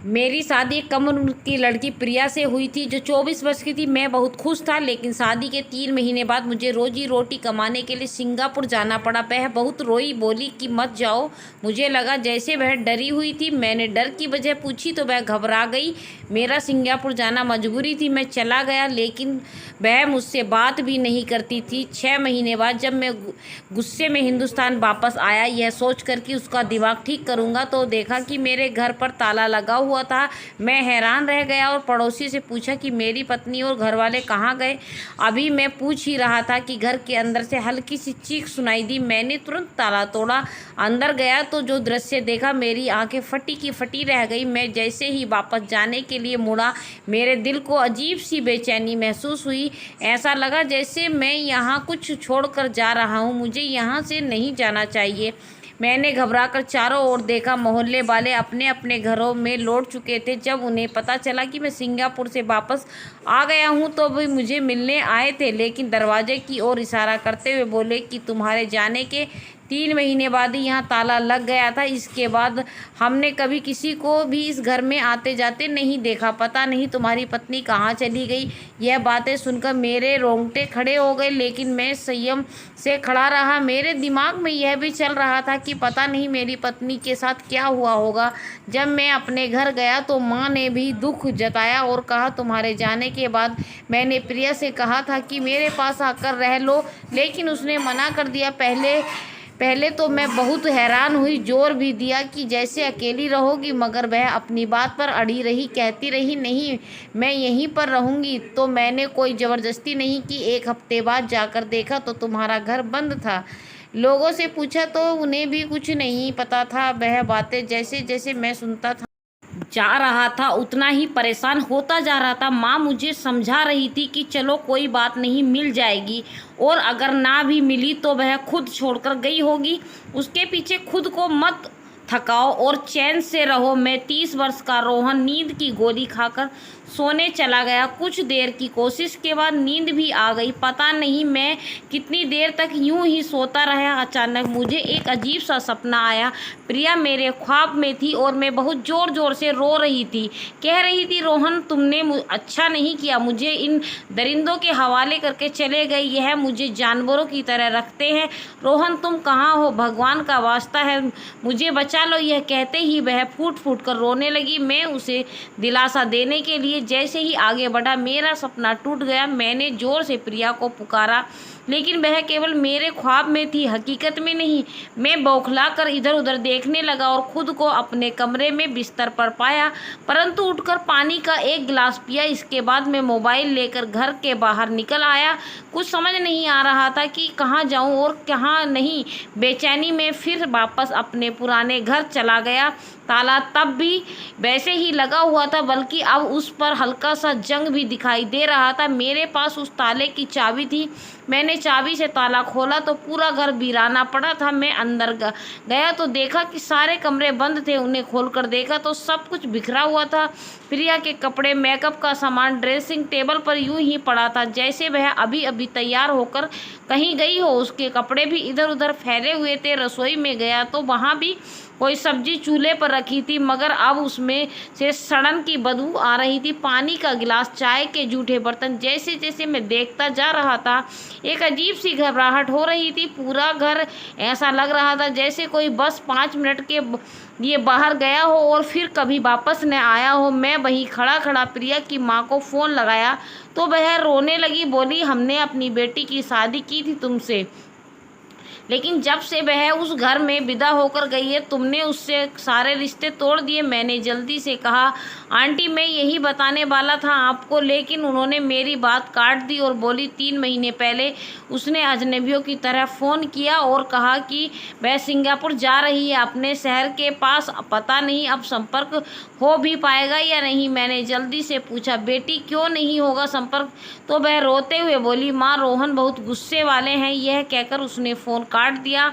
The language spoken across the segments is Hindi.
मेरी शादी एक कम उम्र की लड़की प्रिया से हुई थी जो 24 वर्ष की थी। मैं बहुत खुश था, लेकिन शादी के 3 महीने बाद मुझे रोजी रोटी कमाने के लिए सिंगापुर जाना पड़ा। वह बहुत रोई, बोली कि मत जाओ। मुझे लगा जैसे वह डरी हुई थी। मैंने डर की वजह पूछी तो वह घबरा गई। मेरा सिंगापुर जाना मजबूरी थी। मैं चला गया, लेकिन वह मुझसे बात भी नहीं करती थी। 6 महीने बाद जब मैं गुस्से में हिंदुस्तान वापस आया, यह सोच कर कि उसका दिमाग ठीक करूँगा, तो देखा कि मेरे घर पर ताला लगा हुआ था। मैं हैरान रह गया और पड़ोसी से पूछा कि मेरी पत्नी और घरवाले कहाँ गए। अभी मैं पूछ ही रहा था कि घर के अंदर से हल्की सी चीख सुनाई दी। मैंने तुरंत ताला तोड़ा, अंदर गया तो जो दृश्य देखा, मेरी आंखें फटी की फटी रह गई। मैं जैसे ही वापस जाने के लिए मुड़ा, मेरे दिल को अजीब सी बेचैनी महसूस हुई। ऐसा लगा जैसे मैं यहाँ कुछ छोड़कर जा रहा हूँ, मुझे यहाँ से नहीं जाना चाहिए। मैंने घबराकर चारों ओर देखा। मोहल्ले वाले अपने अपने घरों में लौट चुके थे। जब उन्हें पता चला कि मैं सिंगापुर से वापस आ गया हूँ तो वे मुझे मिलने आए थे, लेकिन दरवाजे की ओर इशारा करते हुए बोले कि तुम्हारे जाने के 3 महीने बाद ही यहाँ ताला लग गया था। इसके बाद हमने कभी किसी को भी इस घर में आते जाते नहीं देखा। पता नहीं तुम्हारी पत्नी कहाँ चली गई। यह बातें सुनकर मेरे रोंगटे खड़े हो गए, लेकिन मैं संयम से खड़ा रहा। मेरे दिमाग में यह भी चल रहा था कि पता नहीं मेरी पत्नी के साथ क्या हुआ होगा। जब मैं अपने घर गया तो माँ ने भी दुख जताया और कहा तुम्हारे जाने के बाद मैंने प्रिया से कहा था कि मेरे पास आकर रह लो, लेकिन उसने मना कर दिया। पहले पहले तो मैं बहुत हैरान हुई, जोर भी दिया कि जैसे अकेली रहोगी, मगर वह अपनी बात पर अड़ी रही, कहती रही नहीं मैं यहीं पर रहूंगी। तो मैंने कोई ज़बरदस्ती नहीं की। 1 हफ्ते बाद जाकर देखा तो तुम्हारा घर बंद था। लोगों से पूछा तो उन्हें भी कुछ नहीं पता था। वह बातें जैसे जैसे मैं सुनता था जा रहा था, उतना ही परेशान होता जा रहा था। माँ मुझे समझा रही थी कि चलो कोई बात नहीं, मिल जाएगी, और अगर ना भी मिली तो वह खुद छोड़कर गई होगी। उसके पीछे खुद को मत थकाओ और चैन से रहो। मैं 30 वर्ष का रोहन नींद की गोली खाकर सोने चला गया। कुछ देर की कोशिश के बाद नींद भी आ गई। पता नहीं मैं कितनी देर तक यूं ही सोता रहा। अचानक मुझे एक अजीब सा सपना आया। प्रिया मेरे ख्वाब में थी और मैं बहुत ज़ोर ज़ोर से रो रही थी। कह रही थी रोहन तुमने अच्छा नहीं किया, मुझे इन दरिंदों के हवाले करके चले गए। यह मुझे जानवरों की तरह रखते हैं। रोहन तुम कहाँ हो, भगवान का वास्ता है मुझे बचा लो। यह कहते ही वह फूट फूट कर रोने लगी। मैं उसे दिलासा देने के लिए जैसे ही आगे बढ़ा, मेरा सपना टूट गया। मैंने जोर से प्रिया को पुकारा, लेकिन वह केवल मेरे ख्वाब में थी, हकीकत में नहीं। मैं बौखला कर इधर उधर देखने लगा और खुद को अपने कमरे में बिस्तर पर पाया, परंतु उठकर पानी का एक गिलास पिया। इसके बाद मैं मोबाइल लेकर घर के बाहर निकल आया। कुछ समझ नहीं आ रहा था कि कहाँ जाऊँ और कहाँ नहीं। बेचैनी में फिर वापस अपने पुराने घर चला गया। ताला तब भी वैसे ही लगा हुआ था, बल्कि अब उस पर हल्का सा जंग भी दिखाई दे रहा था। मेरे पास उस ताले की चाबी थी। मैंने चाबी से ताला खोला तो पूरा घर वीराना पड़ा था। मैं अंदर गया तो देखा कि सारे कमरे बंद थे। उन्हें खोलकर देखा तो सब कुछ बिखरा हुआ था। प्रिया के कपड़े, मेकअप का सामान ड्रेसिंग टेबल पर यूं ही पड़ा था जैसे वह अभी अभी तैयार होकर कहीं गई हो। उसके कपड़े भी इधर उधर फैले हुए थे। रसोई में गया तो वहाँ भी कोई सब्जी चूल्हे पर रखी थी, मगर अब उसमें से सड़न की बदबू आ रही थी। पानी का गिलास, चाय के जूठे बर्तन। जैसे जैसे मैं देखता जा रहा था, एक अजीब सी घबराहट हो रही थी। पूरा घर ऐसा लग रहा था जैसे कोई बस 5 मिनट के लिए बाहर गया हो और फिर कभी वापस न आया हो। मैं वहीं खड़ा खड़ा प्रिया की माँ को फ़ोन लगाया तो वह रोने लगी। बोली हमने अपनी बेटी की शादी की थी तुमसे, लेकिन जब से वह उस घर में विदा होकर गई है तुमने उससे सारे रिश्ते तोड़ दिए। मैंने जल्दी से कहा आंटी मैं यही बताने वाला था आपको, लेकिन उन्होंने मेरी बात काट दी और बोली 3 महीने पहले उसने अजनबियों की तरह फ़ोन किया और कहा कि वह सिंगापुर जा रही है अपने शहर के पास। पता नहीं अब संपर्क हो भी पाएगा या नहीं। मैंने जल्दी से पूछा बेटी क्यों नहीं होगा संपर्क, तो वह रोते हुए बोली माँ रोहन बहुत गुस्से वाले हैं। यह कहकर उसने फ़ोन काट दिया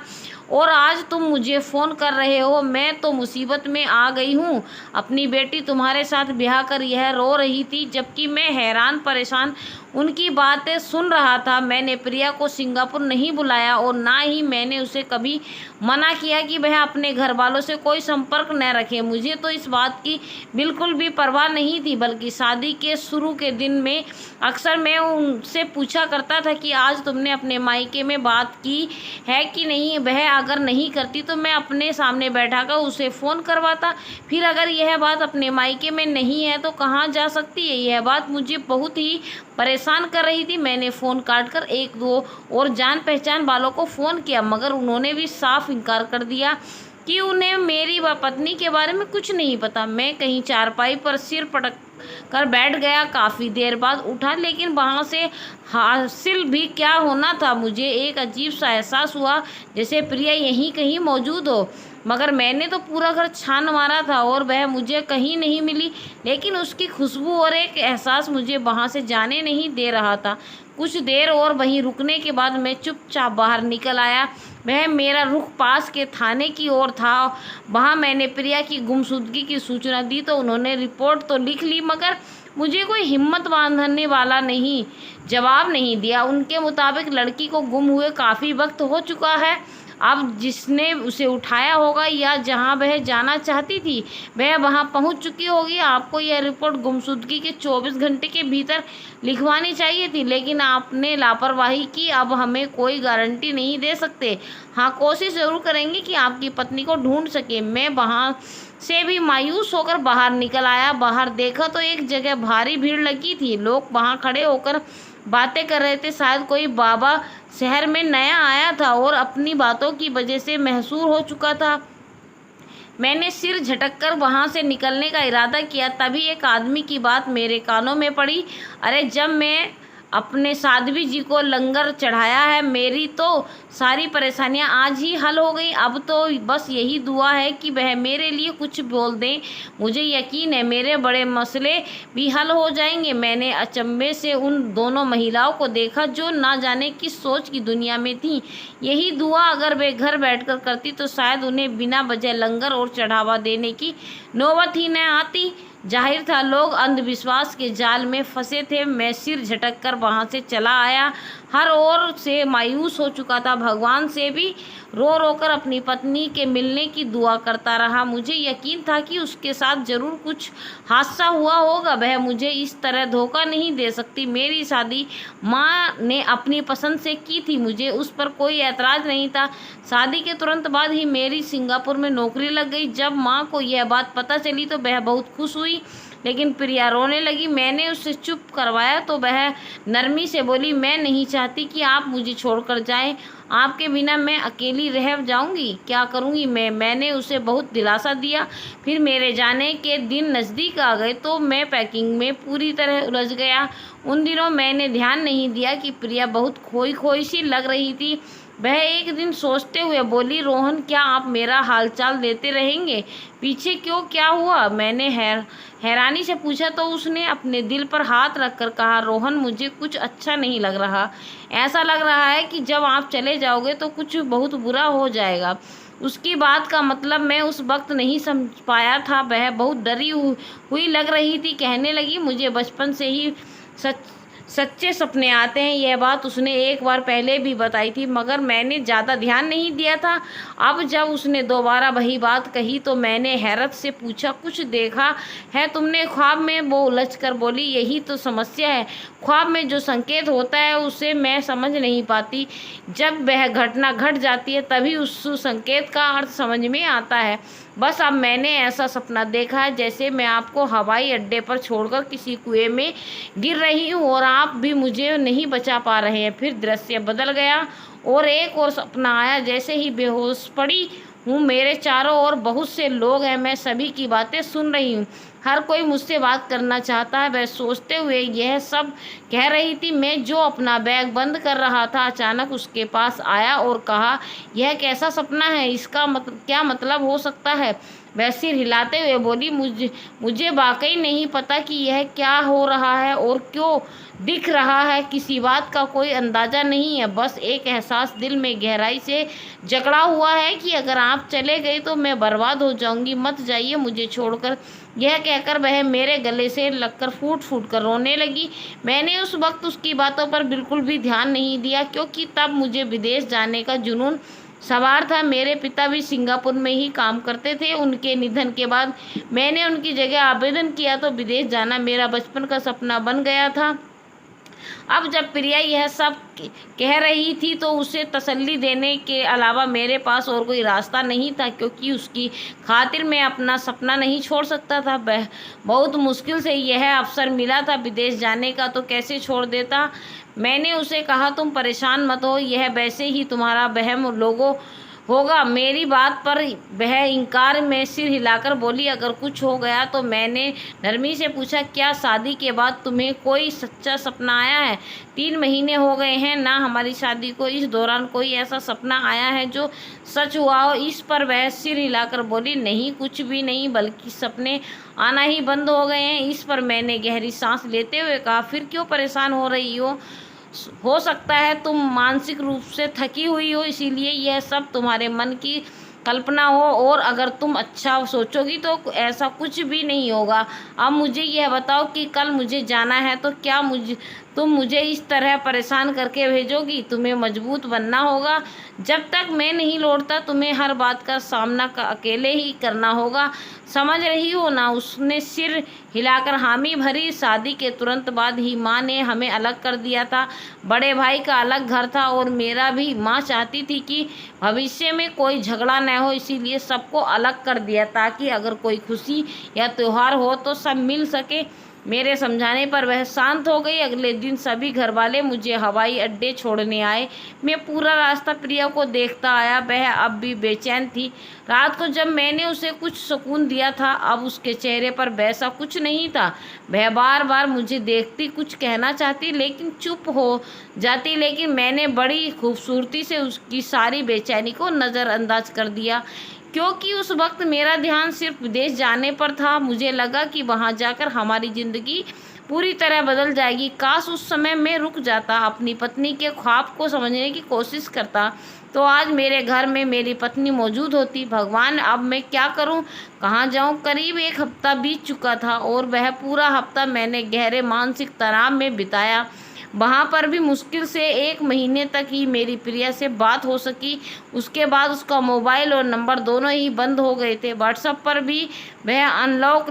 और आज तुम मुझे फ़ोन कर रहे हो। मैं तो मुसीबत में आ गई हूँ। अपनी बेटी तुम्हारे साथ ब्याह कर यह रो रही थी, जबकि मैं हैरान परेशान उनकी बातें सुन रहा था। मैंने प्रिया को सिंगापुर नहीं बुलाया और ना ही मैंने उसे कभी मना किया कि वह अपने घर वालों से कोई संपर्क न रखे। मुझे तो इस बात की बिल्कुल भी परवाह नहीं थी, बल्कि शादी के शुरू के दिन में अक्सर मैं उनसे पूछा करता था कि आज तुमने अपने मायके में बात की है कि नहीं। वह अगर नहीं करती तो मैं अपने सामने बैठाकर उसे फ़ोन करवाता। फिर अगर यह बात अपने मायके में नहीं है तो कहाँ जा सकती है। यह बात मुझे बहुत ही परेशान कर रही थी। मैंने फ़ोन काट कर एक दो और जान पहचान वालों को फ़ोन किया, मगर उन्होंने भी साफ इनकार कर दिया कि उन्हें मेरी पत्नी के बारे में कुछ नहीं पता। मैं कहीं चारपाई पर सिर पटक कर बैठ गया। काफ़ी देर बाद उठा, लेकिन वहाँ से हासिल भी क्या होना था। मुझे एक अजीब सा एहसास हुआ जैसे प्रिया यहीं कहीं मौजूद हो, मगर मैंने तो पूरा घर छान मारा था और वह मुझे कहीं नहीं मिली। लेकिन उसकी खुशबू और एक एहसास मुझे वहाँ से जाने नहीं दे रहा था। कुछ देर और वहीं रुकने के बाद मैं चुपचाप बाहर निकल आया। वह मेरा रुख पास के थाने की ओर था। वहाँ मैंने प्रिया की गुमशुदगी की सूचना दी तो उन्होंने रिपोर्ट तो लिख ली, मगर मुझे कोई हिम्मत बांधने वाला नहीं जवाब नहीं दिया। उनके मुताबिक लड़की को गुम हुए काफ़ी वक्त हो चुका है। अब जिसने उसे उठाया होगा या जहां वह जाना चाहती थी वह वहां पहुंच चुकी होगी। आपको यह रिपोर्ट गुमशुदगी के 24 घंटे के भीतर लिखवानी चाहिए थी, लेकिन आपने लापरवाही की। अब हमें कोई गारंटी नहीं दे सकते। हाँ, कोशिश ज़रूर करेंगे कि आपकी पत्नी को ढूंढ सके। मैं वहाँ से भी मायूस होकर बाहर निकल आया। बाहर देखा तो एक जगह भारी भीड़ लगी थी। लोग वहाँ खड़े होकर बातें कर रहे थे। शायद कोई बाबा शहर में नया आया था और अपनी बातों की वजह से मशहूर हो चुका था। मैंने सिर झटककर वहां से निकलने का इरादा किया, तभी एक आदमी की बात मेरे कानों में पड़ी। अरे, जब मैं अपने साध्वी जी को लंगर चढ़ाया है, मेरी तो सारी परेशानियां आज ही हल हो गई। अब तो बस यही दुआ है कि वह मेरे लिए कुछ बोल दें। मुझे यकीन है मेरे बड़े मसले भी हल हो जाएंगे। मैंने अचंभे से उन दोनों महिलाओं को देखा जो ना जाने किस सोच की दुनिया में थीं। यही दुआ अगर वे घर बैठकर करती तो शायद उन्हें बिना वजह लंगर और चढ़ावा देने की नौबत ही न आती। जाहिर था लोग अंधविश्वास के जाल में फंसे थे। मैं सिर झटक कर वहाँ से चला आया। हर ओर से मायूस हो चुका था। भगवान से भी रो रो कर अपनी पत्नी के मिलने की दुआ करता रहा। मुझे यकीन था कि उसके साथ जरूर कुछ हादसा हुआ होगा। वह मुझे इस तरह धोखा नहीं दे सकती। मेरी शादी माँ ने अपनी पसंद से की थी, मुझे उस पर कोई ऐतराज़ नहीं था। शादी के तुरंत बाद ही मेरी सिंगापुर में नौकरी लग गई। जब माँ को यह बात पता चली तो वह बहुत खुश हुई, लेकिन प्रिया रोने लगी। मैंने उसे चुप करवाया तो वह नरमी से बोली, मैं नहीं चाहती कि आप मुझे छोड़कर जाएं। आपके बिना मैं अकेली रह जाऊंगी। क्या करूंगी मैंने उसे बहुत दिलासा दिया। फिर मेरे जाने के दिन नज़दीक आ गए तो मैं पैकिंग में पूरी तरह उलझ गया। उन दिनों मैंने ध्यान नहीं दिया कि प्रिया बहुत खोई खोई सी लग रही थी। वह एक दिन सोचते हुए बोली, रोहन, क्या आप मेरा हालचाल देते रहेंगे? पीछे क्यों, क्या हुआ? मैंने हैरानी से पूछा तो उसने अपने दिल पर हाथ रखकर कहा, रोहन, मुझे कुछ अच्छा नहीं लग रहा। ऐसा लग रहा है कि जब आप चले जाओगे तो कुछ बहुत बुरा हो जाएगा। उसकी बात का मतलब मैं उस वक्त नहीं समझ पाया था। वह बहुत डरी हुई लग रही थी। कहने लगी, मुझे बचपन से ही सच्चे सपने आते हैं। यह बात उसने एक बार पहले भी बताई थी, मगर मैंने ज़्यादा ध्यान नहीं दिया था। अब जब उसने दोबारा वही बात कही तो मैंने हैरत से पूछा, कुछ देखा है तुमने ख्वाब में? वो उलझकर बोली, यही तो समस्या है। ख्वाब में जो संकेत होता है उसे मैं समझ नहीं पाती। जब वह घटना घट जाती है तभी उस संकेत का अर्थ समझ में आता है। बस अब मैंने ऐसा सपना देखा है जैसे मैं आपको हवाई अड्डे पर छोड़कर किसी कुएं में गिर रही हूँ और आप भी मुझे नहीं बचा पा रहे हैं। फिर दृश्य बदल गया और एक और सपना आया। जैसे ही बेहोश पड़ी हूँ, मेरे चारों ओर बहुत से लोग हैं। मैं सभी की बातें सुन रही हूँ। हर कोई मुझसे बात करना चाहता है। वह सोचते हुए यह सब कह रही थी। मैं जो अपना बैग बंद कर रहा था, अचानक उसके पास आया और कहा, यह कैसा सपना है? इसका क्या मतलब हो सकता है? वह सिर हिलाते हुए बोली, मुझे वाकई नहीं पता कि यह क्या हो रहा है और क्यों दिख रहा है। किसी बात का कोई अंदाज़ा नहीं है, बस एक एहसास दिल में गहराई से जकड़ा हुआ है कि अगर आप चले गए तो मैं बर्बाद हो जाऊंगी, मत जाइए मुझे छोड़कर। यह कहकर वह मेरे गले से लगकर फूट फूट कर रोने लगी। मैंने उस वक्त उसकी बातों पर बिल्कुल भी ध्यान नहीं दिया, क्योंकि तब मुझे विदेश जाने का जुनून सवार था। मेरे पिता भी सिंगापुर में ही काम करते थे। उनके निधन के बाद मैंने उनकी जगह आवेदन किया तो विदेश जाना मेरा बचपन का सपना बन गया था। अब जब प्रिया यह सब कह रही थी तो उसे तसल्ली देने के अलावा मेरे पास और कोई रास्ता नहीं था, क्योंकि उसकी खातिर मैं अपना सपना नहीं छोड़ सकता था। बहुत मुश्किल से यह अवसर मिला था विदेश जाने का, तो कैसे छोड़ देता। मैंने उसे कहा, तुम परेशान मत हो, यह वैसे ही तुम्हारा वहम लोगों होगा। मेरी बात पर वह इनकार में सिर हिलाकर बोली, अगर कुछ हो गया तो। मैंने नरमी से पूछा, क्या शादी के बाद तुम्हें कोई सच्चा सपना आया है? 3 महीने हो गए हैं ना हमारी शादी को, इस दौरान कोई ऐसा सपना आया है जो सच हुआ हो? इस पर वह सिर हिलाकर बोली, नहीं, कुछ भी नहीं, बल्कि सपने आना ही बंद हो गए हैं। इस पर मैंने गहरी सांस लेते हुए कहा, फिर क्यों परेशान हो रही हो सकता है तुम मानसिक रूप से थकी हुई हो, इसीलिए यह सब तुम्हारे मन की कल्पना हो, और अगर तुम अच्छा सोचोगी तो ऐसा कुछ भी नहीं होगा। अब मुझे यह बताओ कि कल मुझे जाना है तो क्या तुम मुझे इस तरह परेशान करके भेजोगी? तुम्हें मजबूत बनना होगा। जब तक मैं नहीं लौटता तुम्हें हर बात का सामना अकेले ही करना होगा, समझ रही हो ना? उसने सिर हिलाकर हामी भरी। शादी के तुरंत बाद ही माँ ने हमें अलग कर दिया था। बड़े भाई का अलग घर था और मेरा भी। माँ चाहती थी कि भविष्य में कोई झगड़ा न हो, इसीलिए सबको अलग कर दिया, ताकि अगर कोई खुशी या त्यौहार हो तो सब मिल सके। मेरे समझाने पर वह शांत हो गई। अगले दिन सभी घर वाले मुझे हवाई अड्डे छोड़ने आए। मैं पूरा रास्ता प्रिया को देखता आया। वह अब भी बेचैन थी। रात को जब मैंने उसे कुछ सुकून दिया था, अब उसके चेहरे पर वैसा कुछ नहीं था। वह बार बार मुझे देखती, कुछ कहना चाहती, लेकिन चुप हो जाती। लेकिन मैंने बड़ी खूबसूरती से उसकी सारी बेचैनी को नज़रअंदाज कर दिया, क्योंकि उस वक्त मेरा ध्यान सिर्फ विदेश जाने पर था। मुझे लगा कि वहां जाकर हमारी ज़िंदगी पूरी तरह बदल जाएगी। काश उस समय मैं रुक जाता, अपनी पत्नी के ख्वाब को समझने की कोशिश करता, तो आज मेरे घर में मेरी पत्नी मौजूद होती। भगवान, अब मैं क्या करूं, कहाँ जाऊं? करीब 1 हफ्ता बीत चुका था और वह पूरा हफ्ता मैंने गहरे मानसिक तनाव में बिताया। वहाँ पर भी मुश्किल से 1 महीने तक ही मेरी प्रिया से बात हो सकी। उसके बाद उसका मोबाइल और नंबर दोनों ही बंद हो गए थे। व्हाट्सएप पर भी वह अनलॉक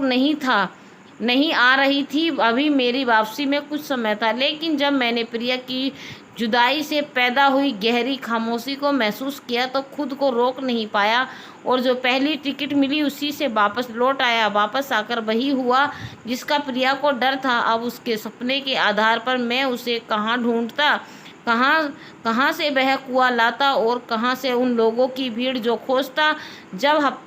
नहीं आ रही थी। अभी मेरी वापसी में कुछ समय था, लेकिन जब मैंने प्रिया की जुदाई से पैदा हुई गहरी खामोशी को महसूस किया तो खुद को रोक नहीं पाया, और जो पहली टिकट मिली उसी से वापस लौट आया। वापस आकर वही हुआ जिसका प्रिया को डर था। अब उसके सपने के आधार पर मैं उसे कहाँ ढूंढता, कहाँ से वह कुआं लाता और कहाँ से उन लोगों की भीड़ जो खोजता। जब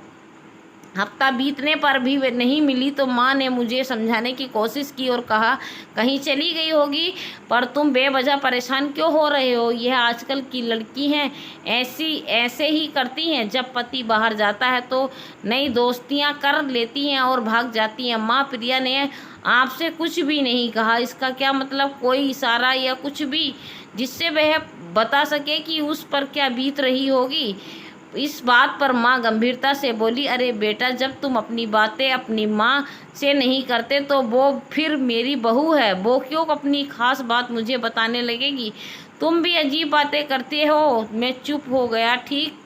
हफ्ता बीतने पर भी वे नहीं मिली तो माँ ने मुझे समझाने की कोशिश की और कहा, कहीं चली गई होगी, पर तुम बेवजह परेशान क्यों हो रहे हो? यह आजकल की लड़की हैं, ऐसे ही करती हैं। जब पति बाहर जाता है तो नई दोस्तियां कर लेती हैं और भाग जाती हैं। माँ, प्रिया ने आपसे कुछ भी नहीं कहा, इसका क्या मतलब? कोई इशारा या कुछ भी जिससे वह बता सके कि उस पर क्या बीत रही होगी? इस बात पर माँ गंभीरता से बोली, अरे बेटा, जब तुम अपनी बातें अपनी माँ से नहीं करते तो वो फिर मेरी बहू है, वो क्यों अपनी खास बात मुझे बताने लगेगी? तुम भी अजीब बातें करते हो। मैं चुप हो गया। ठीक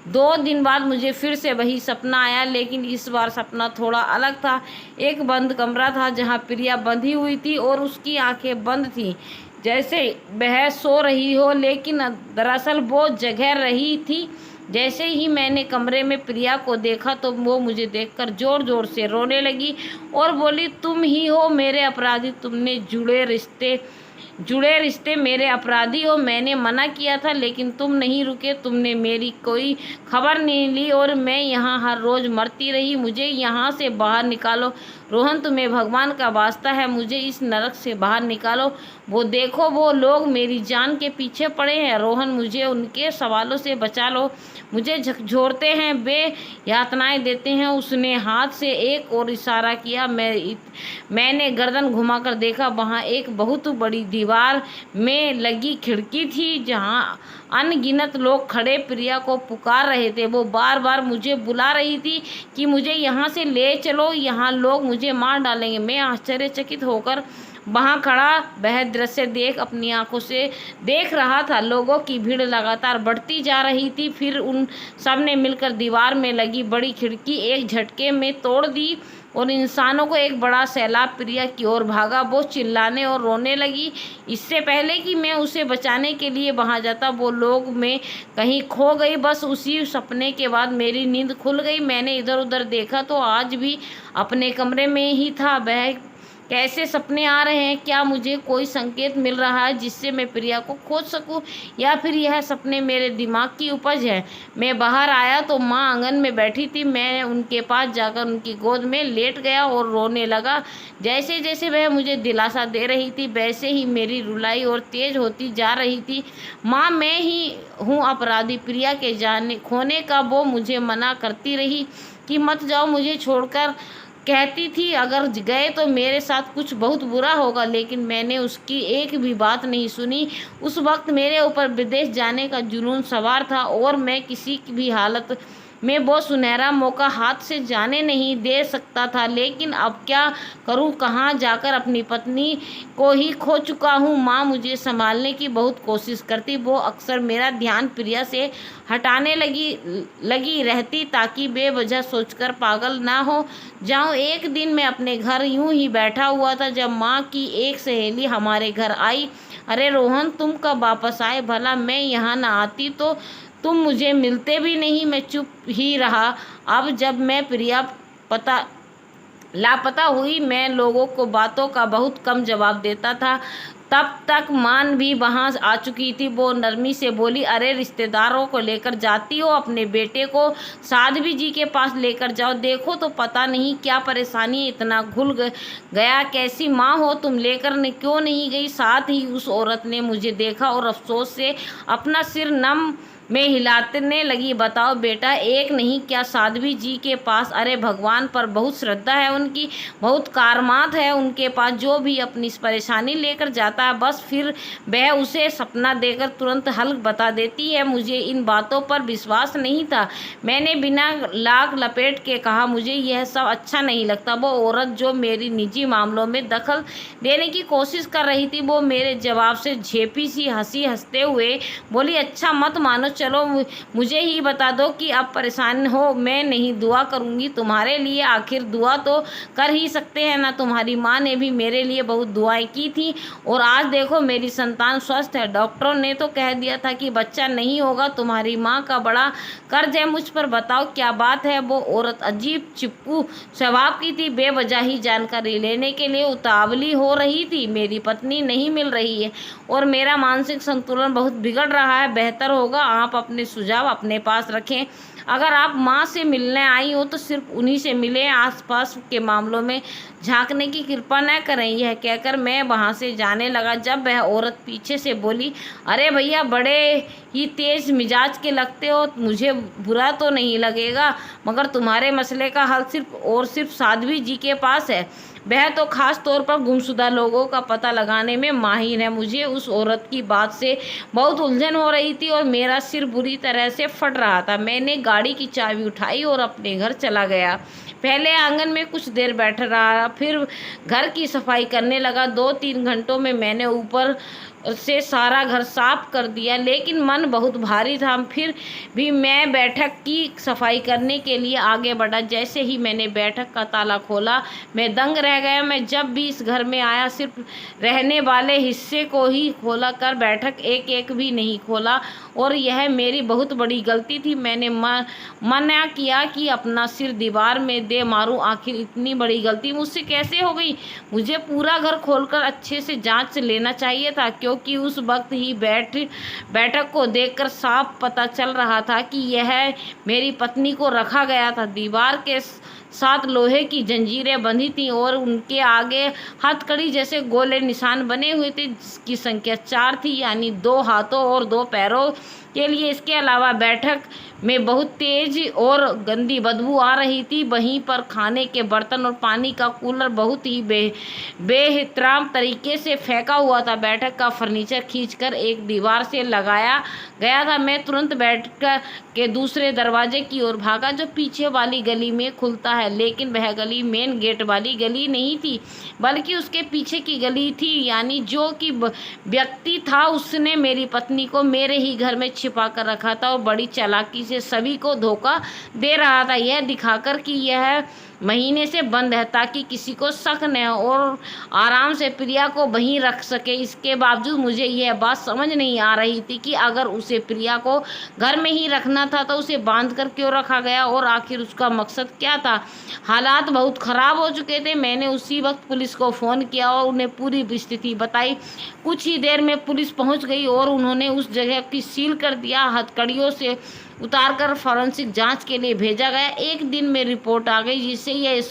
2 दिन बाद मुझे फिर से वही सपना आया, लेकिन इस बार सपना थोड़ा अलग था। एक बंद कमरा था जहाँ प्रिया बंधी हुई थी और उसकी आंखें बंद थीं, जैसे वह सो रही हो, लेकिन दरअसल वो जगह रही थी। जैसे ही मैंने कमरे में प्रिया को देखा तो वो मुझे देखकर ज़ोर ज़ोर से रोने लगी और बोली, तुम ही हो मेरे अपराधी, तुमने जुड़े रिश्ते जुड़े रिश्ते मेरे अपराधी हो। मैंने मना किया था लेकिन तुम नहीं रुके, तुमने मेरी कोई खबर नहीं ली और मैं यहाँ हर रोज़ मरती रही। मुझे यहाँ से बाहर निकालो रोहन, तुम्हें भगवान का वास्ता है, मुझे इस नरक से बाहर निकालो। वो देखो, वो लोग मेरी जान के पीछे पड़े हैं रोहन, मुझे उनके सवालों से बचा लो। मुझे झकझोरते हैं, बे यातनाएं देते हैं। उसने हाथ से एक और इशारा किया। मैंने गर्दन घुमाकर देखा, वहाँ एक बहुत बड़ी दीवार में लगी खिड़की थी जहाँ अनगिनत लोग खड़े प्रिया को पुकार रहे थे। वो बार बार मुझे बुला रही थी कि मुझे यहाँ से ले चलो, यहाँ लोग मुझे मार डालेंगे। मैं आश्चर्यचकित होकर वहाँ खड़ा वह दृश्य देख अपनी आंखों से देख रहा था। लोगों की भीड़ लगातार बढ़ती जा रही थी। फिर उन सब ने मिलकर दीवार में लगी बड़ी खिड़की एक झटके में तोड़ दी और इंसानों को एक बड़ा सैलाब प्रिया की ओर भागा। वो चिल्लाने और रोने लगी। इससे पहले कि मैं उसे बचाने के लिए वहां जाता, वो लोग में कहीं खो गई। बस उसी सपने के बाद मेरी नींद खुल गई। मैंने इधर उधर देखा तो आज भी अपने कमरे में ही था। वह कैसे सपने आ रहे हैं? क्या मुझे कोई संकेत मिल रहा है जिससे मैं प्रिया को खोज सकूं, या फिर यह सपने मेरे दिमाग की उपज है? मैं बाहर आया तो माँ आंगन में बैठी थी। मैं उनके पास जाकर उनकी गोद में लेट गया और रोने लगा। जैसे जैसे वह मुझे दिलासा दे रही थी वैसे ही मेरी रुलाई और तेज होती जा रही थी। माँ, मैं ही हूँ अपराधी, प्रिया के जाने खोने का। वो मुझे मना करती रही कि मत जाओ मुझे छोड़कर, कहती थी अगर गए तो मेरे साथ कुछ बहुत बुरा होगा, लेकिन मैंने उसकी एक भी बात नहीं सुनी। उस वक्त मेरे ऊपर विदेश जाने का जुनून सवार था और मैं किसी भी हालत में वो सुनहरा मौका हाथ से जाने नहीं दे सकता था। लेकिन अब क्या करूं, कहाँ जाकर? अपनी पत्नी को ही खो चुका हूं। माँ मुझे संभालने की बहुत कोशिश करती, वो अक्सर मेरा ध्यान प्रिया से हटाने लगी रहती ताकि बेवजह सोचकर पागल ना हो जाऊं। एक दिन मैं अपने घर यूं ही बैठा हुआ था जब माँ की एक सहेली हमारे घर आई। अरे रोहन, तुम कब वापस आए? भला मैं यहाँ ना आती तो तुम मुझे मिलते भी नहीं। मैं चुप ही रहा। अब जब मैं प्रिया लापता हुई, मैं लोगों को बातों का बहुत कम जवाब देता था। तब तक मान भी वहां आ चुकी थी। वो नरमी से बोली, अरे रिश्तेदारों को लेकर जाती हो, अपने बेटे को साध्वी जी के पास लेकर जाओ। देखो तो पता नहीं क्या परेशानी, इतना घुल गया। कैसी माँ हो तुम, लेकर क्यों नहीं गई? साथ ही उस औरत ने मुझे देखा और अफसोस से अपना सिर नम में हिलाने लगी। बताओ बेटा, एक नहीं क्या साध्वी जी के पास? अरे भगवान पर बहुत श्रद्धा है उनकी, बहुत कारमात है उनके पास। जो भी अपनी परेशानी लेकर जाता है बस फिर वह उसे सपना देकर तुरंत हल बता देती है। मुझे इन बातों पर विश्वास नहीं था। मैंने बिना लाग लपेट के कहा, मुझे यह सब अच्छा नहीं लगता। वो औरत जो मेरी निजी मामलों में दखल देने की कोशिश कर रही थी, वो मेरे जवाब से झेपी सी हंसी हंसते हुए बोली, अच्छा मत मानो, चलो मुझे ही बता दो कि आप परेशान हो। मैं नहीं दुआ करूंगी तुम्हारे लिए, आखिर दुआ तो कर ही सकते हैं ना। तुम्हारी माँ ने भी मेरे लिए बहुत दुआएं की थी और आज देखो मेरी संतान स्वस्थ है। डॉक्टरों ने तो कह दिया था कि बच्चा नहीं होगा। तुम्हारी माँ का बड़ा कर्ज है मुझ पर, बताओ क्या बात है? वो औरत अजीब चिपकू स्वभाव की थी, बेवजह ही जानकारी लेने के लिए उतावली हो रही थी। मेरी पत्नी नहीं मिल रही है और मेरा मानसिक संतुलन बहुत बिगड़ रहा है। बेहतर होगा आप अपने सुझाव अपने पास रखें। अगर आप माँ से मिलने आई हो तो सिर्फ उन्हीं से मिलें, आसपास के मामलों में झांकने की कृपा न करें। यह कहकर मैं वहाँ से जाने लगा जब वह औरत पीछे से बोली, अरे भैया, बड़े ही तेज मिजाज के लगते हो। मुझे बुरा तो नहीं लगेगा, मगर तुम्हारे मसले का हल सिर्फ साध्वी जी के पास है। वह तो खास तौर पर गुमशुदा लोगों का पता लगाने में माहिर है। मुझे उस औरत की बात से बहुत उलझन हो रही थी और मेरा सिर बुरी तरह से फट रहा था। मैंने गाड़ी की चाबी उठाई और अपने घर चला गया। पहले आंगन में कुछ देर बैठ रहा, फिर घर की सफाई करने लगा। 2-3 घंटों में मैंने ऊपर से सारा घर साफ कर दिया, लेकिन मन बहुत भारी था। फिर भी मैं बैठक की सफाई करने के लिए आगे बढ़ा। जैसे ही मैंने बैठक का ताला खोला, मैं दंग रह गया। मैं जब भी इस घर में आया सिर्फ रहने वाले हिस्से को ही खोला कर बैठक एक एक भी नहीं खोला, और यह मेरी बहुत बड़ी गलती थी। मैंने मना किया कि अपना सिर दीवार में दे मारूं। आखिर इतनी बड़ी गलती मुझसे कैसे हो गई? मुझे पूरा घर खोलकर अच्छे से जांच लेना चाहिए था, क्योंकि उस वक्त ही बैठक को देखकर साफ पता चल रहा था कि यह मेरी पत्नी को रखा गया था। दीवार के साथ लोहे की जंजीरें बंधी थीं और उनके आगे हथकड़ी जैसे गोले निशान बने हुए थे, जिसकी संख्या 4 थी, यानी 2 हाथों और 2 पैरों के लिए। इसके अलावा बैठक में बहुत तेज और गंदी बदबू आ रही थी। वहीं पर खाने के बर्तन और पानी का कूलर बहुत ही बेहतराम तरीके से फेंका हुआ था। बैठक का फर्नीचर खींचकर एक दीवार से लगाया गया था। मैं तुरंत बैठक के दूसरे दरवाजे की ओर भागा, जो पीछे वाली गली में खुलता है, लेकिन वह गली मेन गेट वाली गली नहीं थी, बल्कि उसके पीछे की गली थी। यानी जो कि व्यक्ति था, उसने मेरी पत्नी को मेरे ही घर में छिपा कर रखा था और बड़ी चालाकी से सभी को धोखा दे रहा था, यह दिखाकर कि यह महीने से बंद है, ताकि किसी को शक न हो और आराम से प्रिया को वहीं रख सके। इसके बावजूद मुझे यह बात समझ नहीं आ रही थी कि अगर उसे प्रिया को घर में ही रखना था तो उसे बांध कर क्यों रखा गया, और आखिर उसका मकसद क्या था। हालात बहुत ख़राब हो चुके थे। मैंने उसी वक्त पुलिस को फ़ोन किया और उन्हें पूरी स्थिति बताई। कुछ ही देर में पुलिस पहुंच गई और उन्होंने उस जगह की सील कर दिया। हथकड़ियों से उतारकर फॉरेंसिक जांच के लिए भेजा गया। एक दिन में रिपोर्ट आ गई, जिससे यह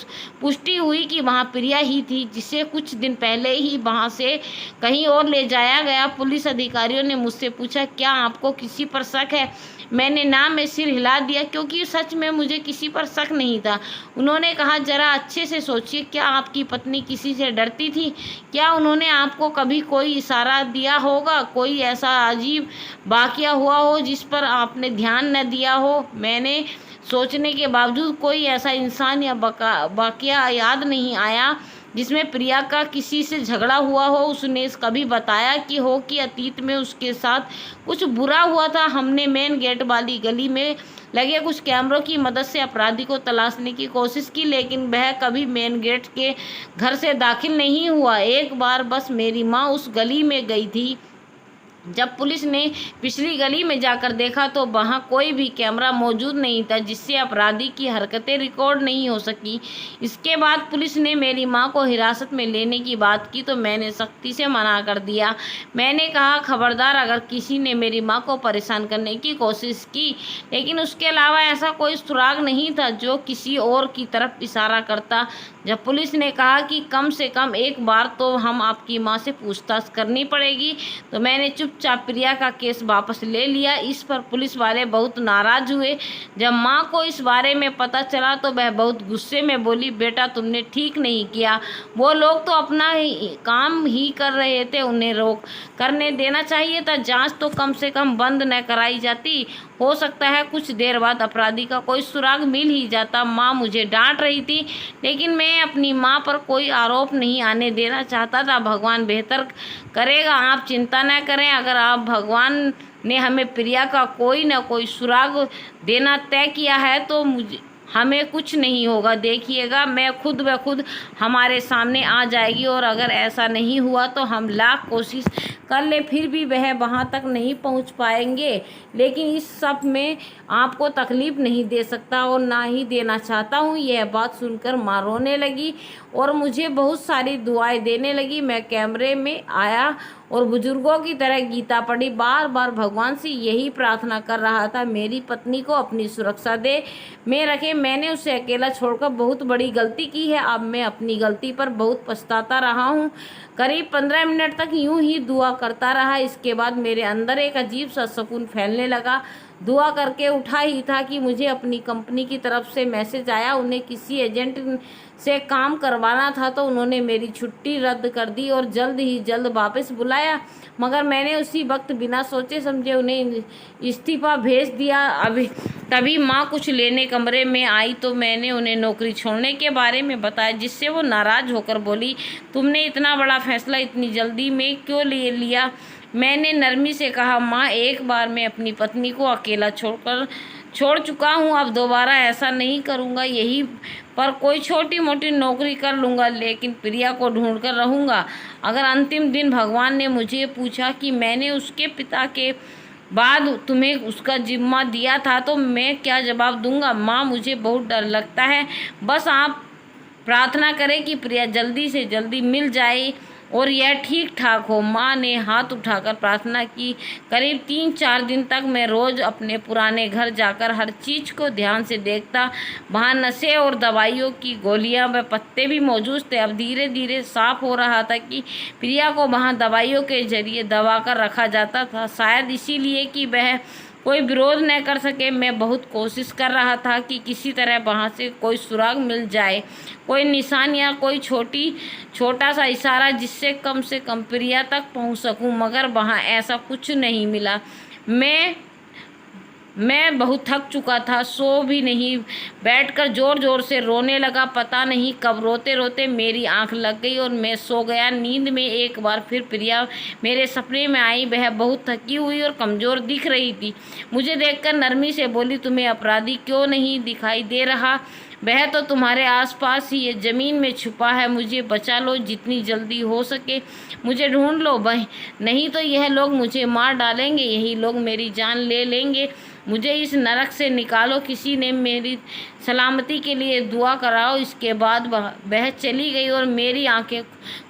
पुष्टि हुई कि वहां प्रिया ही थी, जिसे कुछ दिन पहले ही वहां से कहीं और ले जाया गया। पुलिस अधिकारियों ने मुझसे पूछा, क्या आपको किसी पर शक है? मैंने ना में सिर हिला दिया, क्योंकि सच में मुझे किसी पर शक नहीं था। उन्होंने कहा, जरा अच्छे से सोचिए, क्या आपकी पत्नी किसी से डरती थी? क्या उन्होंने आपको कभी कोई इशारा दिया होगा? कोई ऐसा अजीब वाकया हुआ हो जिस पर आपने ध्यान न दिया हो? मैंने सोचने के बावजूद कोई ऐसा इंसान या वाकया याद नहीं आया जिसमें प्रिया का किसी से झगड़ा हुआ हो। उसने कभी बताया कि अतीत में उसके साथ कुछ बुरा हुआ था। हमने मेन गेट वाली गली में लगे कुछ कैमरों की मदद से अपराधी को तलाशने की कोशिश की, लेकिन वह कभी मेन गेट के घर से दाखिल नहीं हुआ। एक बार बस मेरी माँ उस गली में गई थी। जब पुलिस ने पिछली गली में जाकर देखा तो वहां कोई भी कैमरा मौजूद नहीं था, जिससे अपराधी की हरकतें रिकॉर्ड नहीं हो सकी। इसके बाद पुलिस ने मेरी मां को हिरासत में लेने की बात की तो मैंने सख्ती से मना कर दिया। मैंने कहा, खबरदार, अगर किसी ने मेरी मां को परेशान करने की कोशिश की, लेकिन उसके अलावा ऐसा कोई सुराग नहीं था जो किसी और की तरफ इशारा करता। जब पुलिस ने कहा कि कम से कम एक बार तो हम आपकी मां से पूछताछ करनी पड़ेगी, तो मैंने चुपचाप प्रिया का केस वापस ले लिया। इस पर पुलिस वाले बहुत नाराज हुए। जब मां को इस बारे में पता चला तो वह बहुत गुस्से में बोली, बेटा, तुमने ठीक नहीं किया। वो लोग तो अपना काम ही कर रहे थे, उन्हें रोक करने देना चाहिए था। जांच तो कम से कम बंद न कराई जाती। हो सकता है कुछ देर बाद अपराधी का कोई सुराग मिल ही जाता। माँ मुझे डांट रही थी, लेकिन मैं अपनी माँ पर कोई आरोप नहीं आने देना चाहता था। भगवान बेहतर करेगा, आप चिंता न करें। अगर आप भगवान ने हमें प्रिया का कोई ना कोई सुराग देना तय किया है तो हमें कुछ नहीं होगा। देखिएगा, मैं खुद ब खुद हमारे सामने आ जाएगी, और अगर ऐसा नहीं हुआ तो हम लाख कोशिश कर ले फिर भी वह वहाँ तक नहीं पहुँच पाएंगे। लेकिन इस सब में आपको तकलीफ़ नहीं दे सकता और ना ही देना चाहता हूँ। यह बात सुनकर माँ रोने लगी और मुझे बहुत सारी दुआएं देने लगी। मैं कैमरे में आया और बुजुर्गों की तरह गीता पढ़ी। बार बार भगवान से यही प्रार्थना कर रहा था, मेरी पत्नी को अपनी सुरक्षा दे में रखे। मैंने उसे अकेला छोड़कर बहुत बड़ी गलती की है। अब मैं अपनी गलती पर बहुत पछताता रहा हूँ। करीब 15 मिनट तक यूं ही दुआ करता रहा। इसके बाद मेरे अंदर एक अजीब सा सुकून फैलने लगा। दुआ करके उठा ही था कि मुझे अपनी कंपनी की तरफ से मैसेज आया। उन्हें किसी एजेंट से काम करवाना था तो उन्होंने मेरी छुट्टी रद्द कर दी और जल्द ही जल्द वापस बुलाया, मगर मैंने उसी वक्त बिना सोचे समझे उन्हें इस्तीफ़ा भेज दिया। तभी माँ कुछ लेने कमरे में आई तो मैंने उन्हें नौकरी छोड़ने के बारे में बताया, जिससे वो नाराज़ होकर बोली, तुमने इतना बड़ा फैसला इतनी जल्दी में क्यों ले लिया? मैंने नरमी से कहा, माँ एक बार मैं अपनी पत्नी को अकेला छोड़ चुका हूँ, अब दोबारा ऐसा नहीं करूँगा। यहीं पर कोई छोटी मोटी नौकरी कर लूँगा, लेकिन प्रिया को ढूंढ कर रहूँगा। अगर अंतिम दिन भगवान ने मुझे पूछा कि मैंने उसके पिता के बाद तुम्हें उसका जिम्मा दिया था तो मैं क्या जवाब दूंगा? माँ, मुझे बहुत डर लगता है। बस आप प्रार्थना करें कि प्रिया जल्दी से जल्दी मिल जाए और यह ठीक ठाक हो। माँ ने हाथ उठाकर प्रार्थना की। करीब 3-4 दिन तक मैं रोज़ अपने पुराने घर जाकर हर चीज़ को ध्यान से देखता। वहाँ नशे और दवाइयों की गोलियाँ व पत्ते भी मौजूद थे। अब धीरे धीरे साफ हो रहा था कि प्रिया को वहाँ दवाइयों के जरिए दबा कर रखा जाता था, शायद इसीलिए कि वह कोई विरोध न कर सके। मैं बहुत कोशिश कर रहा था कि किसी तरह वहाँ से कोई सुराग मिल जाए, कोई निशान या कोई छोटा सा इशारा जिससे कम से कम प्रिया तक पहुँच सकूँ, मगर वहाँ ऐसा कुछ नहीं मिला। मैं बहुत थक चुका था, सो भी नहीं, बैठकर ज़ोर ज़ोर से रोने लगा। पता नहीं कब रोते रोते मेरी आंख लग गई और मैं सो गया। नींद में एक बार फिर प्रिया मेरे सपने में आई। वह बहुत थकी हुई और कमज़ोर दिख रही थी। मुझे देखकर नरमी से बोली, तुम्हें अपराधी क्यों नहीं दिखाई दे रहा? वह तो तुम्हारे आसपास ही है, ज़मीन में छुपा है। मुझे बचा लो, जितनी जल्दी हो सके मुझे ढूंढ लो, वह नहीं तो यह लोग मुझे मार डालेंगे, यही लोग मेरी जान ले लेंगे। मुझे इस नरक से निकालो, किसी ने मेरी सलामती के लिए दुआ कराओ। इसके बाद वह चली गई और मेरी आंखें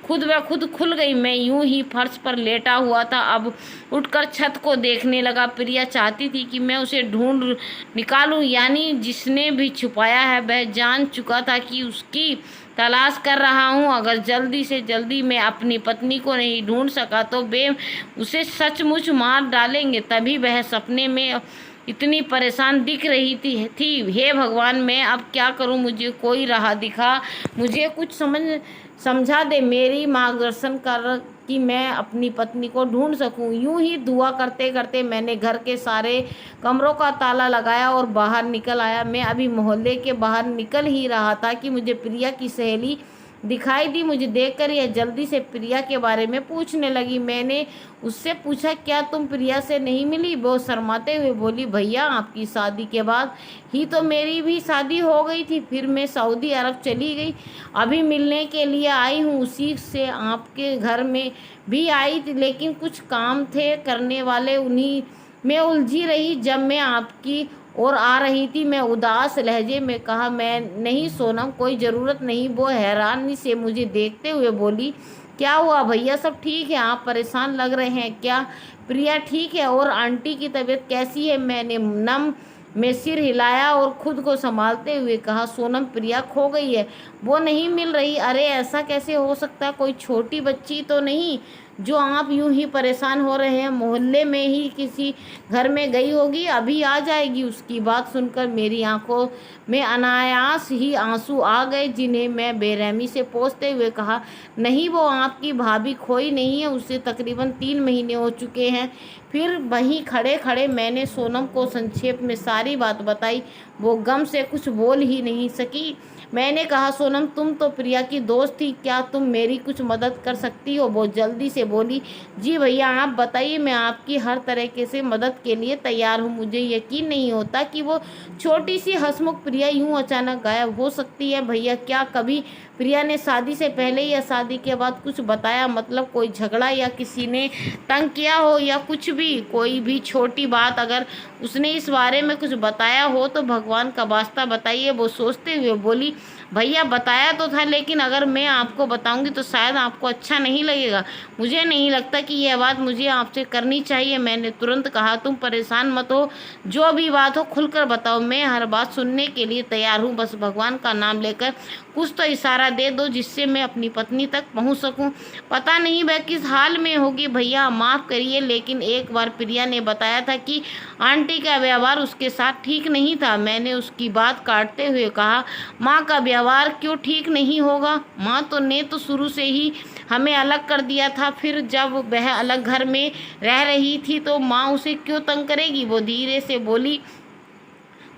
खुद ब खुद खुल गई। मैं यूं ही फर्श पर लेटा हुआ था, अब उठकर छत को देखने लगा। प्रिया चाहती थी कि मैं उसे ढूंढ निकालूं, यानी जिसने भी छुपाया है वह जान चुका था कि उसकी तलाश कर रहा हूं। अगर जल्दी से जल्दी मैं अपनी पत्नी को नहीं ढूंढ सका तो वे उसे सचमुच मार डालेंगे। तभी वह सपने में इतनी परेशान दिख रही थी। हे भगवान, मैं अब क्या करूं? मुझे कोई राह दिखा, मुझे कुछ समझा दे, मेरी मार्गदर्शन कर कि मैं अपनी पत्नी को ढूंढ सकूं। यूं ही दुआ करते करते मैंने घर के सारे कमरों का ताला लगाया और बाहर निकल आया। मैं अभी मोहल्ले के बाहर निकल ही रहा था कि मुझे प्रिया की सहेली दिखाई दी। मुझे देखकर यह जल्दी से प्रिया के बारे में पूछने लगी। मैंने उससे पूछा, क्या तुम प्रिया से नहीं मिली? वो शर्माते हुए बोली, भैया आपकी शादी के बाद ही तो मेरी भी शादी हो गई थी, फिर मैं सऊदी अरब चली गई, अभी मिलने के लिए आई हूँ। उसी से आपके घर में भी आई थी, लेकिन कुछ काम थे करने वाले, उन्हीं में उलझी रही। जब मैं आपकी और आ रही थी, मैं उदास लहजे में कहा, मैं नहीं सोनम, कोई ज़रूरत नहीं। वो हैरानी से मुझे देखते हुए बोली, क्या हुआ भैया, सब ठीक है? आप परेशान लग रहे हैं क्या? प्रिया ठीक है और आंटी की तबीयत कैसी है? मैंने नम में सिर हिलाया और खुद को संभालते हुए कहा, सोनम प्रिया खो गई है, वो नहीं मिल रही। अरे ऐसा कैसे हो सकता है? कोई छोटी बच्ची तो नहीं जो आप यूं ही परेशान हो रहे हैं? मोहल्ले में ही किसी घर में गई होगी, अभी आ जाएगी। उसकी बात सुनकर मेरी आंखों में अनायास ही आंसू आ गए, जिन्हें मैं बेरहमी से पोंछते हुए कहा, नहीं, वो आपकी भाभी खोई नहीं है, उसे तकरीबन 3 महीने हो चुके हैं। फिर वहीं खड़े खड़े मैंने सोनम को संक्षेप में सारी बात बताई। वो गम से कुछ बोल ही नहीं सकी। मैंने कहा, सोनम तुम तो प्रिया की दोस्त थी, क्या तुम मेरी कुछ मदद कर सकती हो? वो जल्दी से बोली, जी भैया आप बताइए, मैं आपकी हर तरीके से मदद के लिए तैयार हूँ। मुझे यकीन नहीं होता कि वो छोटी सी हंसमुख प्रिया यूँ अचानक गायब हो सकती है। भैया क्या कभी प्रिया ने शादी से पहले या शादी के बाद कुछ बताया? मतलब कोई झगड़ा या किसी ने तंग किया हो या कुछ भी, कोई भी छोटी बात अगर उसने इस बारे में कुछ बताया हो तो भगवान का वास्ता बताइए। वो सोचते हुए बोली, भैया बताया तो था, लेकिन अगर मैं आपको बताऊंगी तो शायद आपको अच्छा नहीं लगेगा। मुझे नहीं लगता कि यह बात मुझे आपसे करनी चाहिए। मैंने तुरंत कहा, तुम परेशान मत हो, जो भी बात हो खुलकर बताओ, मैं हर बात सुनने के लिए तैयार हूँ। बस भगवान का नाम लेकर कुछ तो इशारा दे दो जिससे मैं अपनी पत्नी तक पहुँच सकूँ। पता नहीं वह किस हाल में होगी। भैया माफ़ करिए, लेकिन एक बार प्रिया ने बताया था कि आंटी का व्यवहार उसके साथ ठीक नहीं था। मैंने उसकी बात काटते हुए कहा, माँ का व्यवहार क्यों ठीक नहीं होगा? माँ तो ने तो शुरू से ही हमें अलग कर दिया था, फिर जब वह अलग घर में रह रही थी तो माँ उसे क्यों तंग करेगी? वो धीरे से बोली,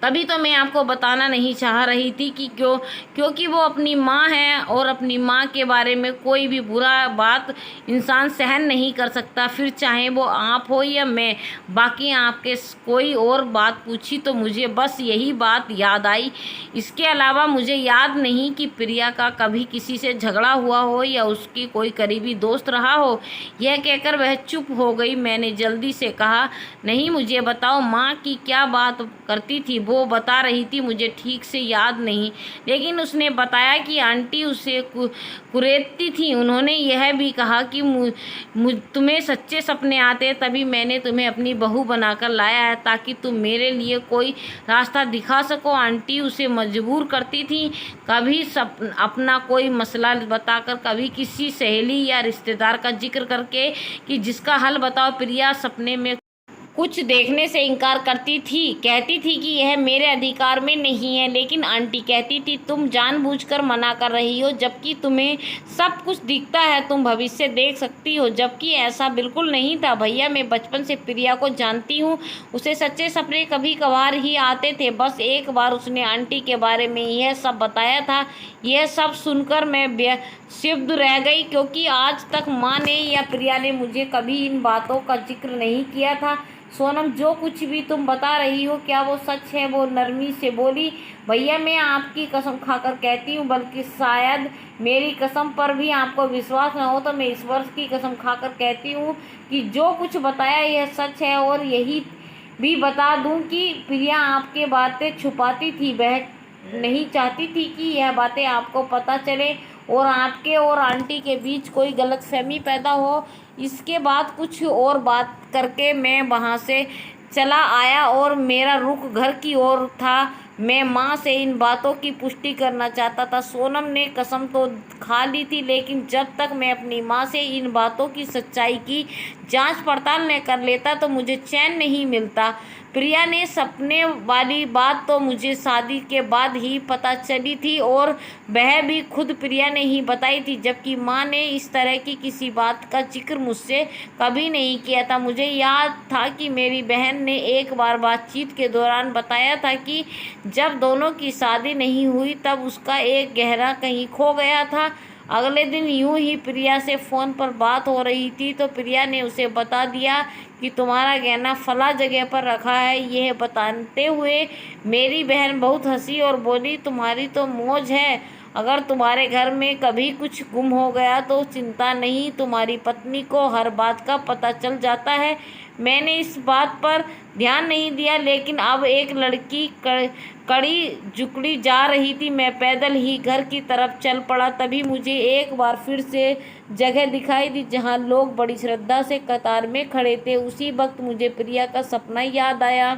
कभी तो मैं आपको बताना नहीं चाह रही थी कि क्योंकि वो अपनी माँ है और अपनी माँ के बारे में कोई भी बुरा बात इंसान सहन नहीं कर सकता, फिर चाहे वो आप हो या मैं। बाकी आपके कोई और बात पूछी तो मुझे बस यही बात याद आई। इसके अलावा मुझे याद नहीं कि प्रिया का कभी किसी से झगड़ा हुआ हो या उसकी कोई करीबी दोस्त रहा हो। यह कहकर वह चुप हो गई। मैंने जल्दी से कहा, नहीं, मुझे बताओ माँ की क्या बात करती थी? वो बता रही थी, मुझे ठीक से याद नहीं, लेकिन उसने बताया कि आंटी उसे कुरेदती थी। उन्होंने यह भी कहा कि तुम्हें सच्चे सपने आते, तभी मैंने तुम्हें अपनी बहू बनाकर लाया है ताकि तुम मेरे लिए कोई रास्ता दिखा सको। आंटी उसे मजबूर करती थी, कभी अपना कोई मसला बताकर, कभी किसी सहेली या रिश्तेदार का जिक्र करके कि जिसका हल बताओ। प्रिया सपने में कुछ देखने से इनकार करती थी, कहती थी कि यह मेरे अधिकार में नहीं है, लेकिन आंटी कहती थी तुम जानबूझकर मना कर रही हो, जबकि तुम्हें सब कुछ दिखता है, तुम भविष्य देख सकती हो। जबकि ऐसा बिल्कुल नहीं था भैया, मैं बचपन से प्रिया को जानती हूँ। उसे सच्चे सपने कभी कभार ही आते थे। बस एक बार उसने आंटी के बारे में यह सब बताया था। यह सब सुनकर मैं बेशब्द रह गई, क्योंकि आज तक माँ ने या प्रिया ने मुझे कभी इन बातों का जिक्र नहीं किया था। सोनम, जो कुछ भी तुम बता रही हो क्या वो सच है? वो नरमी से बोली। भैया, मैं आपकी कसम खाकर कहती हूँ, बल्कि शायद मेरी कसम पर भी आपको विश्वास न हो तो मैं ईश्वर की कसम खाकर कहती हूँ कि जो कुछ बताया यह सच है। और यही भी बता दूँ कि प्रिया आपके बातें छुपाती थी। वह नहीं चाहती थी कि यह बातें आपको पता चले और आपके और आंटी के बीच कोई गलतफहमी पैदा हो। इसके बाद कुछ और बात करके मैं वहाँ से चला आया और मेरा रुख घर की ओर था। मैं माँ से इन बातों की पुष्टि करना चाहता था। सोनम ने कसम तो खा ली थी, लेकिन जब तक मैं अपनी माँ से इन बातों की सच्चाई की जांच पड़ताल न कर लेता तो मुझे चैन नहीं मिलता। प्रिया ने सपने वाली बात तो मुझे शादी के बाद ही पता चली थी, और वह भी खुद प्रिया ने ही बताई थी, जबकि माँ ने इस तरह की किसी बात का जिक्र मुझसे कभी नहीं किया था। मुझे याद था कि मेरी बहन ने एक बार बातचीत के दौरान बताया था कि जब दोनों की शादी नहीं हुई तब उसका एक गहना कहीं खो गया था। अगले दिन यूं ही प्रिया से फ़ोन पर बात हो रही थी तो प्रिया ने उसे बता दिया कि तुम्हारा गहना फला जगह पर रखा है। यह बताते हुए मेरी बहन बहुत हंसी और बोली, तुम्हारी तो मौज है, अगर तुम्हारे घर में कभी कुछ गुम हो गया तो चिंता नहीं, तुम्हारी पत्नी को हर बात का पता चल जाता है। मैंने इस बात पर ध्यान नहीं दिया, लेकिन अब एक लड़की कड़ी झुकड़ी जा रही थी। मैं पैदल ही घर की तरफ चल पड़ा। तभी मुझे एक बार फिर से जगह दिखाई दी जहां लोग बड़ी श्रद्धा से कतार में खड़े थे। उसी वक्त मुझे प्रिया का सपना याद आया,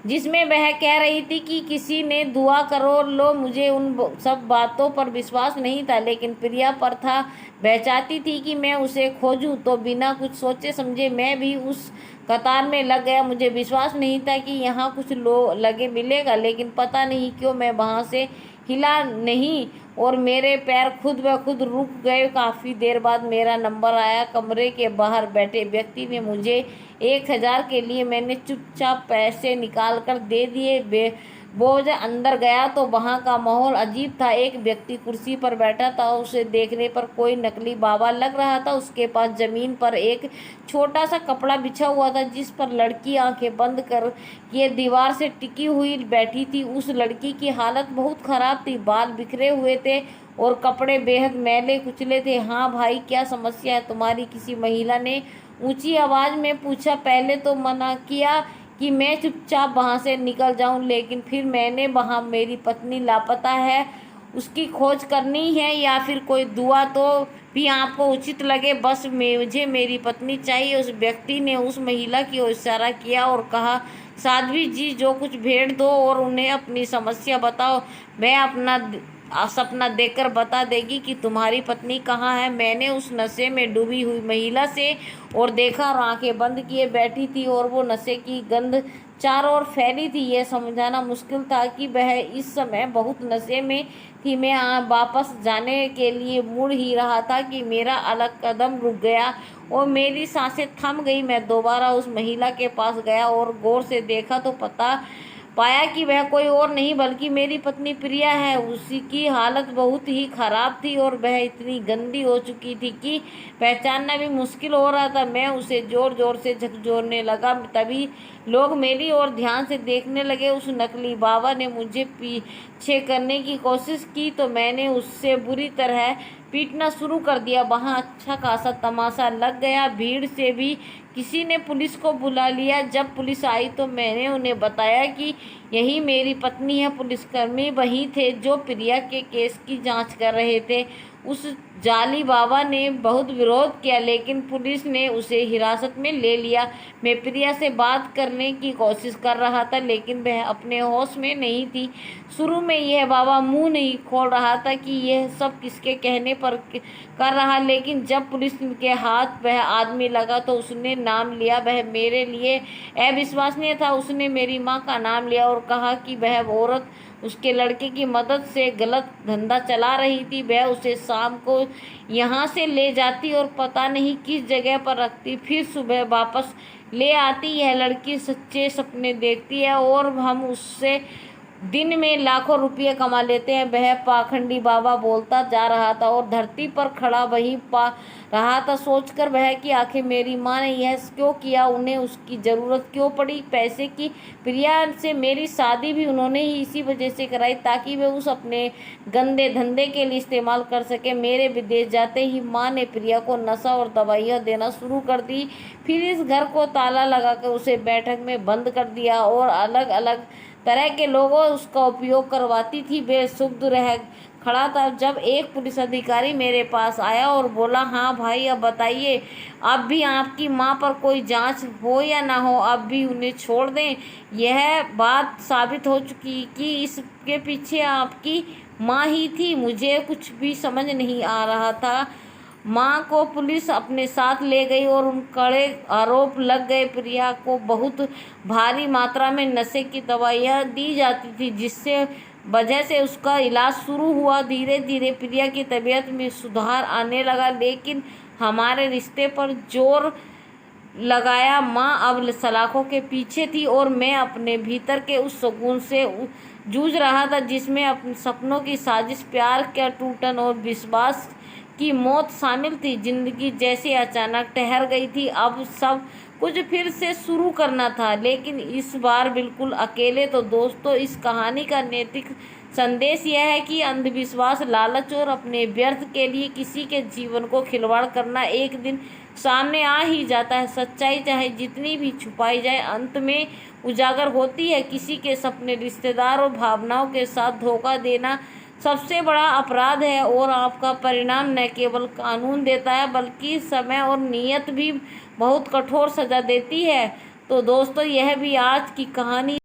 जिसमें वह कह रही थी कि किसी ने दुआ करो लो। मुझे उन सब बातों पर विश्वास नहीं था, लेकिन प्रिया पर था। वह चाहती थी कि मैं उसे खोजूं, तो बिना कुछ सोचे समझे मैं भी उस कतार में लग गया। मुझे विश्वास नहीं था कि यहाँ कुछ लगे मिलेगा, लेकिन पता नहीं क्यों मैं वहाँ से हिला नहीं और मेरे पैर खुद ब खुद रुक गए। काफ़ी देर बाद मेरा नंबर आया। कमरे के बाहर बैठे व्यक्ति ने मुझे 1000 के लिए मैंने चुपचाप पैसे निकाल कर दे दिए। वो जब अंदर गया तो वहाँ का माहौल अजीब था। एक व्यक्ति कुर्सी पर बैठा था, उसे देखने पर कोई नकली बाबा लग रहा था। उसके पास जमीन पर एक छोटा सा कपड़ा बिछा हुआ था, जिस पर लड़की आंखें बंद कर ये दीवार से टिकी हुई बैठी थी। उस लड़की की हालत बहुत ख़राब थी, बाल बिखरे हुए थे और कपड़े बेहद मैले कुचले थे। हाँ भाई, क्या समस्या है तुम्हारी? किसी महिला ने ऊंची आवाज़ में पूछा। पहले तो मना किया कि मैं चुपचाप वहाँ से निकल जाऊँ, लेकिन फिर मैंने वहाँ मेरी पत्नी लापता है, उसकी खोज करनी है या फिर कोई दुआ तो भी आपको उचित लगे, बस मुझे मेरी पत्नी चाहिए। उस व्यक्ति ने उस महिला की ओर इशारा किया और कहा, साध्वी जी, जो कुछ भेंट दो और उन्हें अपनी समस्या बताओ, वह अपना सपना देखकर बता देगी कि तुम्हारी पत्नी कहाँ है। मैंने उस नशे में डूबी हुई महिला से और देखा, और आंखें बंद किए बैठी थी और वो नशे की गंध चारों ओर फैली थी। यह समझाना मुश्किल था कि वह इस समय बहुत नशे में थी। मैं वापस जाने के लिए मुड़ ही रहा था कि मेरा अलग कदम रुक गया और मेरी सांसें थम गई। मैं दोबारा उस महिला के पास गया और गौर से देखा तो पाया कि वह कोई और नहीं बल्कि मेरी पत्नी प्रिया है। उसकी हालत बहुत ही खराब थी और वह इतनी गंदी हो चुकी थी कि पहचानना भी मुश्किल हो रहा था। मैं उसे जोर जोर से झकझोरने लगा, तभी लोग मेरी ओर ध्यान से देखने लगे। उस नकली बाबा ने मुझे पीछे करने की कोशिश की तो मैंने उससे बुरी तरह पीटना शुरू कर दिया। वहाँ अच्छा खासा तमाशा लग गया। भीड़ से भी किसी ने पुलिस को बुला लिया। जब पुलिस आई तो मैंने उन्हें बताया कि यही मेरी पत्नी है। पुलिसकर्मी वही थे जो प्रिया के केस की जांच कर रहे थे। उस जाली बाबा ने बहुत विरोध किया लेकिन पुलिस ने उसे हिरासत में ले लिया। मैं प्रिया से बात करने की कोशिश कर रहा था लेकिन वह अपने होश में नहीं थी। शुरू में यह बाबा मुंह नहीं खोल रहा था कि यह सब किसके कहने पर कर रहा, लेकिन जब पुलिस के हाथ वह आदमी लगा तो उसने नाम लिया। वह मेरे लिए अविश्वसनीय था। उसने मेरी माँ का नाम लिया और कहा कि वह औरत उसके लड़के की मदद से गलत धंधा चला रही थी। वह उसे शाम को यहाँ से ले जाती और पता नहीं किस जगह पर रखती, फिर सुबह वापस ले आती। यह लड़की सच्चे सपने देखती है और हम उससे दिन में लाखों रुपये कमा लेते हैं। वह पाखंडी बाबा बोलता जा रहा था और धरती पर खड़ा वहीं पा रहा था, सोचकर वह कि आखिर मेरी माँ ने यह क्यों किया, उन्हें उसकी ज़रूरत क्यों पड़ी पैसे की। प्रिया से मेरी शादी भी उन्होंने ही इसी वजह से कराई ताकि वे उस अपने गंदे धंधे के लिए इस्तेमाल कर सके। मेरे विदेश जाते ही माँ ने प्रिया को नशा और दवाइयाँ देना शुरू कर दी। फिर इस घर को ताला लगाकर उसे बैठक में बंद कर दिया और अलग अलग तरह के लोगों उसका उपयोग करवाती थी। बेसुध रह खड़ा था जब एक पुलिस अधिकारी मेरे पास आया और बोला, हाँ भाई, अब बताइए, अब भी आपकी माँ पर कोई जांच हो या ना हो, अब भी उन्हें छोड़ दें। यह बात साबित हो चुकी कि इसके पीछे आपकी माँ ही थी। मुझे कुछ भी समझ नहीं आ रहा था। माँ को पुलिस अपने साथ ले गई और उन कड़े आरोप लग गए। प्रिया को बहुत भारी मात्रा में नशे की दवाइयाँ दी जाती थी जिससे वजह से उसका इलाज शुरू हुआ। धीरे धीरे प्रिया की तबीयत में सुधार आने लगा लेकिन हमारे रिश्ते पर जोर लगाया माँ अब सलाखों के पीछे थी और मैं अपने भीतर के उस सुकून से जूझ रहा था जिसमें अपने सपनों की साजिश, प्यार का टूटन और विश्वास की मौत शामिल थी। जिंदगी जैसे अचानक ठहर गई थी। अब सब कुछ फिर से शुरू करना था लेकिन इस बार बिल्कुल अकेले। तो दोस्तों, इस कहानी का नैतिक संदेश यह है कि अंधविश्वास, लालच और अपने व्यर्थ के लिए किसी के जीवन को खिलवाड़ करना एक दिन सामने आ ही जाता है। सच्चाई चाहे जितनी भी छुपाई जाए अंत में उजागर होती है। किसी के सपने, रिश्तेदार और भावनाओं के साथ धोखा देना सबसे बड़ा अपराध है और आपका परिणाम न केवल कानून देता है बल्कि समय और नियत भी बहुत कठोर सजा देती है। तो दोस्तों, यह भी आज की कहानी